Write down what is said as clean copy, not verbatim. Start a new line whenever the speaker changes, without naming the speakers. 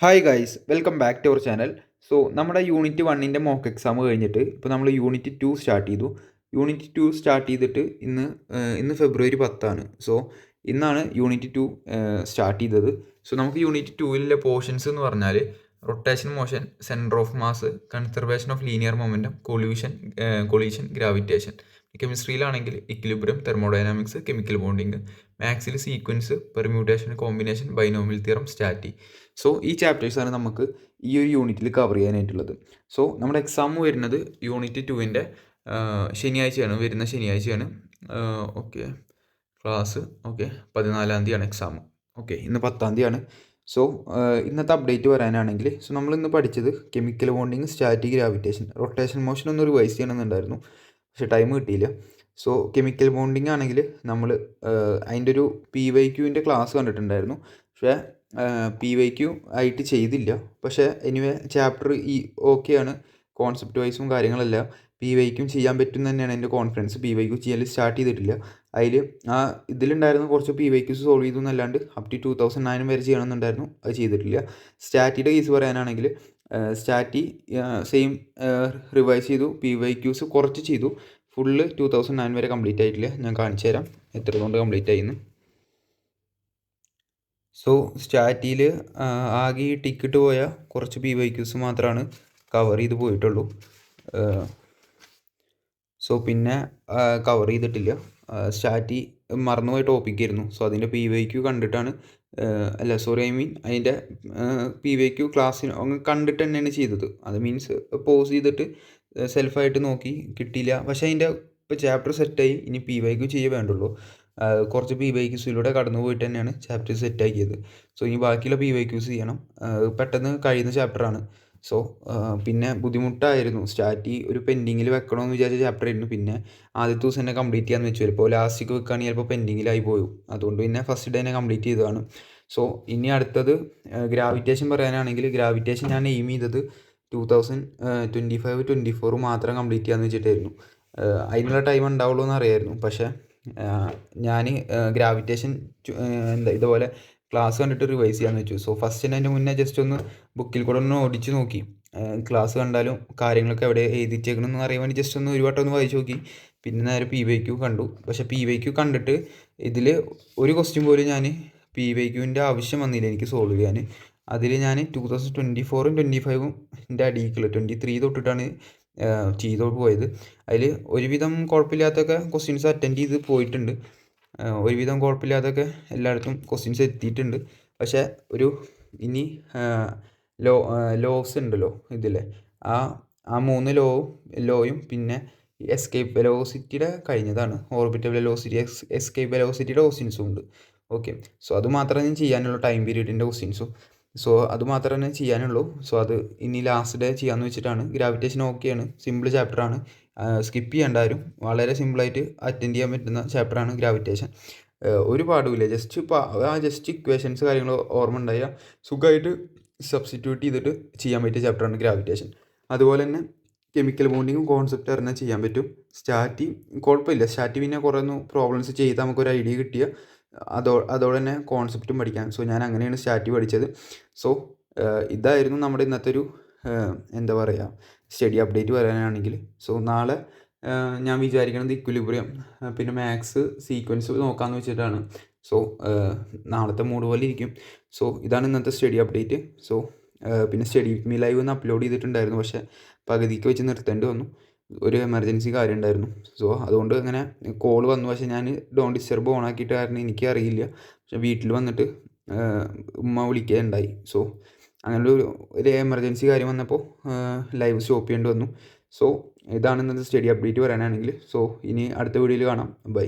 Hi guys, welcome back to our channel. So നമ്മുടെ unit 1ൻ്റെ mock exam കഴിഞ്ഞിട്ട് ഇപ്പോൾ നമ്മൾ യൂണിറ്റ് 2 സ്റ്റാർട്ട് ചെയ്തു. യൂണിറ്റ് 2 സ്റ്റാർട്ട് ചെയ്തിട്ട് ഇന്ന് ഫെബ്രുവരി 10 സോ ഇന്നാണ് യൂണിറ്റ് 2 സ്റ്റാർട്ട് ചെയ്തത്. സോ നമുക്ക് യൂണിറ്റ് 2ലെ പോർഷൻസ് എന്ന് പറഞ്ഞാൽ rotation motion, centre of mass, conservation of linear momentum, collision, gravitation. കെമിസ്ട്രിയിലാണെങ്കിൽ ഇക്വിലിബ്രിയം, തെർമോഡൈനാമിക്സ്, കെമിക്കൽ ബോണ്ടിങ്. മാത്സിൽ sequence, permutation, combination, binomial theorem, സ്റ്റാറ്റി. സോ ഈ ചാപ്റ്റേഴ്സാണ് നമുക്ക് ഈ ഒരു യൂണിറ്റിൽ കവർ ചെയ്യാനായിട്ടുള്ളത്. സോ നമ്മുടെ എക്സാം വരുന്നത് യൂണിറ്റ് 2ൻ്റെ ശനിയാഴ്ചയാണ്, വരുന്ന ശനിയാഴ്ചയാണ്. ഓക്കെ, ക്ലാസ് 14 തീയതിയാണ് എക്സാം. ഇന്ന് 10 തീയതിയാണ്. സോ ഇന്നത്തെ അപ്ഡേറ്റ് പറയാനാണെങ്കിൽ, സോ നമ്മളിന്ന് പഠിച്ചത് chemical bonding, static, gravitation, rotation motion ഒന്ന് റിവൈസ് ചെയ്യണമെന്നുണ്ടായിരുന്നു, പക്ഷേ ടൈം കിട്ടിയില്ല. സോ കെമിക്കൽ ബോണ്ടിങ് ആണെങ്കിൽ നമ്മൾ അതിൻ്റെ ഒരു PYQൻ്റെ ക്ലാസ് കണ്ടിട്ടുണ്ടായിരുന്നു, പക്ഷേ PYQ ആയിട്ട് ചെയ്തില്ല. പക്ഷേ എനിവേ ചാപ്റ്റർ ഓക്കെയാണ്, കോൺസെപ്റ്റ് വൈസും കാര്യങ്ങളെല്ലാം PYQ ചെയ്യാൻ പറ്റും തന്നെയാണ് എൻ്റെ കോൺഫിഡൻസ്. PYQ ചെയ്യാൻ സ്റ്റാർട്ട് ചെയ്തിട്ടില്ല. അതിൽ ഇതിലുണ്ടായിരുന്ന കുറച്ച് PYQs സോൾവ് ചെയ്തു എന്നല്ലാണ്ട് അപ് ടു 2009 വരെ ചെയ്യണമെന്നുണ്ടായിരുന്നു, അത് ചെയ്തിട്ടില്ല. സ്റ്റാറ്റിയുടെ കേസ് പറയാനാണെങ്കിൽ സ്റ്റാറ്റി സെയിം റിവൈസ് ചെയ്തു, PYQs കുറച്ച് ചെയ്തു, ഫുള്ള് 2009 വരെ കംപ്ലീറ്റ് ആയിട്ടില്ല. ഞാൻ കാണിച്ചു തരാം എത്ര കൊണ്ട് കംപ്ലീറ്റ് ആയിന്ന്. സോ സ്റ്റാറ്റിയിൽ ആകെ ഈ ടിക്കറ്റ് പോയ കുറച്ച് PYQs മാത്രമാണ് കവർ ചെയ്ത് പോയിട്ടുള്ളൂ. സോ പിന്നെ കവർ ചെയ്തിട്ടില്ല. സ്റ്റാറ്റി മറന്നുപോയ ടോപ്പിക്കായിരുന്നു. സോ അതിൻ്റെ PYQ കണ്ടിട്ടാണ്, അതിൻ്റെ PYQ ക്ലാസ്സിന് കണ്ടിട്ട് തന്നെയാണ് ചെയ്തത്. അത് മീൻസ് പോസ് ചെയ്തിട്ട് സെൽഫായിട്ട് നോക്കി കിട്ടിയില്ല. പക്ഷേ അതിൻ്റെ ഇപ്പോൾ ചാപ്റ്റർ സെറ്റായി, ഇനി PYQ ചെയ്യേ വേണ്ടുള്ളൂ. കുറച്ച് PYQസിലൂടെ കടന്നു പോയിട്ട് തന്നെയാണ് ചാപ്റ്റർ സെറ്റാക്കിയത്. സോ ഇനി ബാക്കിയുള്ള PYQs ചെയ്യണം. പെട്ടെന്ന് കഴിയുന്ന ചാപ്റ്ററാണ്. സോ പിന്നെ ബുദ്ധിമുട്ടായിരുന്നു. സ്റ്റാറ്റി ഒരു പെൻഡിങ്ങിൽ വെക്കണമെന്ന് വിചാരിച്ച ചാപ്റ്റർ ആയിരുന്നു. പിന്നെ ആദ്യത്തെ ദിവസം തന്നെ കംപ്ലീറ്റ് ചെയ്യാമെന്ന് വെച്ചു. ചിലപ്പോൾ ലാസ്റ്റിക്ക് വെക്കുകയാണെങ്കിൽ ചിലപ്പോൾ പെൻഡിങ്ങിലായി പോയും. അതുകൊണ്ട് പിന്നെ ഫസ്റ്റ് ഡേ തന്നെ കംപ്ലീറ്റ് ചെയ്തതാണ്. സോ ഇനി അടുത്തത് ഗ്രാവിറ്റേഷൻ പറയാനാണെങ്കിൽ, ഗ്രാവിറ്റേഷൻ ഞാൻ എയിം ചെയ്തത് 2025-24 മാത്രം കംപ്ലീറ്റ് ചെയ്യാമെന്ന് വെച്ചിട്ടായിരുന്നു. അതിനുള്ള ടൈം ഉണ്ടാവുള്ളൂ എന്ന് അറിയായിരുന്നു. പക്ഷേ ഞാൻ ഗ്രാവിറ്റേഷൻ ഇതുപോലെ ക്ലാസ് കണ്ടിട്ട് റിവൈസ് ചെയ്യാമെന്ന് വെച്ചു. സോ ഫസ്റ്റിന് അതിൻ്റെ മുന്നേ ജസ്റ്റ് ഒന്ന് ബുക്കിൽ കൂടെ ഒന്ന് ഓടിച്ച് നോക്കി, ക്ലാസ് കണ്ടാലും കാര്യങ്ങളൊക്കെ എവിടെ എഴുതിച്ചേക്കണമെന്ന് അറിയാൻ വേണ്ടി ജസ്റ്റ് ഒന്ന് ഒരു വട്ടം ഒന്ന് വായിച്ച് നോക്കി. പിന്നെ നേരെ PYQ കണ്ടു. പക്ഷേ PYQ കണ്ടിട്ട് ഇതിൽ ഒരു ക്വസ്റ്റ്യൻ പോലും ഞാൻ PYQൻ്റെ ആവശ്യം വന്നില്ല എനിക്ക് സോൾവ് ചെയ്യാൻ. അതിൽ ഞാൻ 2024-ഉം 25-ൻ്റെ അടിയിക്കുള്ള 23 തൊട്ടിട്ടാണ് ചെയ്തു പോയത്. അതിൽ ഒരുവിധം കുഴപ്പമില്ലാത്തൊക്കെ ക്വസ്റ്റ്യൻസ് അറ്റൻഡ് ചെയ്ത് പോയിട്ടുണ്ട്. ഒരുവിധം കുഴപ്പമില്ലാതൊക്കെ എല്ലായിടത്തും ക്വസ്റ്റ്യൻസ് എത്തിയിട്ടുണ്ട്. പക്ഷേ ഒരു ഇനി ലോസ് ഉണ്ടല്ലോ ഇതിലെ, ആ 3 ലോയും പിന്നെ എസ്കേപ്പ് വെലോസിറ്റിയുടെ കഴിഞ്ഞതാണ്. ഓർബിറ്റൽ വെലോസിറ്റി, എസ്കേപ്പ് വെലോസിറ്റിയുടെ ക്വസ്റ്റ്യൻസും ഉണ്ട്. സോ അത് മാത്രമേ ഞാൻ ചെയ്യാനുള്ളൂ, ടൈം പീരീഡിൻ്റെ ക്വസ്റ്റ്യൻസും. സോ അത് മാത്രമേ ചെയ്യാനുള്ളൂ. സോ അത് ഇനി ലാസ്റ്റ് ഡേ ചെയ്യാമെന്ന് വെച്ചിട്ടാണ്. ഗ്രാവിറ്റേഷൻ ഓക്കെയാണ്, സിമ്പിൾ ചാപ്റ്ററാണ്, സ്കിപ്പ് ചെയ്യേണ്ടാരും. വളരെ സിമ്പിളായിട്ട് അറ്റൻഡ് ചെയ്യാൻ പറ്റുന്ന ചാപ്റ്ററാണ് ഗ്രാവിറ്റേഷൻ. ഒരു പാടുമില്ല, ജസ്റ്റ് ഇക്വേഷൻസ് കാര്യങ്ങൾ ഓർമ്മ ഉണ്ടായാൽ സുഖമായിട്ട് സബ്സ്റ്റിറ്റ്യൂട്ട് ചെയ്തിട്ട് ചെയ്യാൻ പറ്റിയ ചാപ്റ്ററാണ് ഗ്രാവിറ്റേഷൻ. അതുപോലെ തന്നെ കെമിക്കൽ ബോണ്ടിങ്ങും കോൺസെപ്റ്റ് അറിഞ്ഞാൽ ചെയ്യാൻ പറ്റും. സ്റ്റാറ്റി കുഴപ്പമില്ല. സ്റ്റാറ്റി പിന്നെ കുറേ പ്രോബ്ലംസ് ചെയ്ത് നമുക്കൊരു ഐഡിയ കിട്ടിയ അതോടെ തന്നെ കോൺസെപ്റ്റും പഠിക്കാം. സോ ഞാൻ അങ്ങനെയാണ് സ്റ്റാറ്റി പഠിച്ചത്. സോ ഇതായിരുന്നു നമ്മുടെ ഇന്നത്തെ ഒരു എന്താ പറയുക സ്റ്റഡി അപ്ഡേറ്റ് പറയാനാണെങ്കിൽ. സോ നാളെ ഞാൻ വിചാരിക്കുന്നത് ഇക്വിലിബ്രിയം പിന്നെ മാത്സ് സീക്വൻസ് നോക്കാമെന്ന് വെച്ചിട്ടാണ്. സോ നാളത്തെ മൂഡ് പോലെ ഇരിക്കും. സോ ഇതാണ് ഇന്നത്തെ സ്റ്റഡി അപ്ഡേറ്റ്. സോ പിന്നെ സ്റ്റഡി വിത്ത് മീ ലൈവ് ഒന്ന് അപ്ലോഡ് ചെയ്തിട്ടുണ്ടായിരുന്നു, പക്ഷേ പകുതിക്ക് വെച്ച് നിർത്തേണ്ടി വന്നു, ഒരു എമർജൻസി കാര്യം ഉണ്ടായിരുന്നു. സോ അതുകൊണ്ട് അങ്ങനെ കോൾ വന്നു. പക്ഷേ ഞാൻ ഡോണ്ട് ഡിസ്റ്റർബ് ഓൺ ആക്കിയിട്ട് കാരണം എനിക്ക് അറിയില്ല. പക്ഷേ വീട്ടിൽ വന്നിട്ട് ഉമ്മ വിളിക്കുകയുണ്ടായി. സോ അങ്ങനെ ഒരു എമർജൻസി കാര്യം വന്നപ്പോൾ ലൈവ് സ്റ്റോപ്പ് ചെയ്യേണ്ടി വന്നു. സോ ഇതാണ് ഇന്നത്തെ സ്റ്റഡി അപ്ഡേറ്റ് പറയാനാണെങ്കിൽ. സോ ഇനി അടുത്ത വീഡിയോയിൽ കാണാം. ബൈ.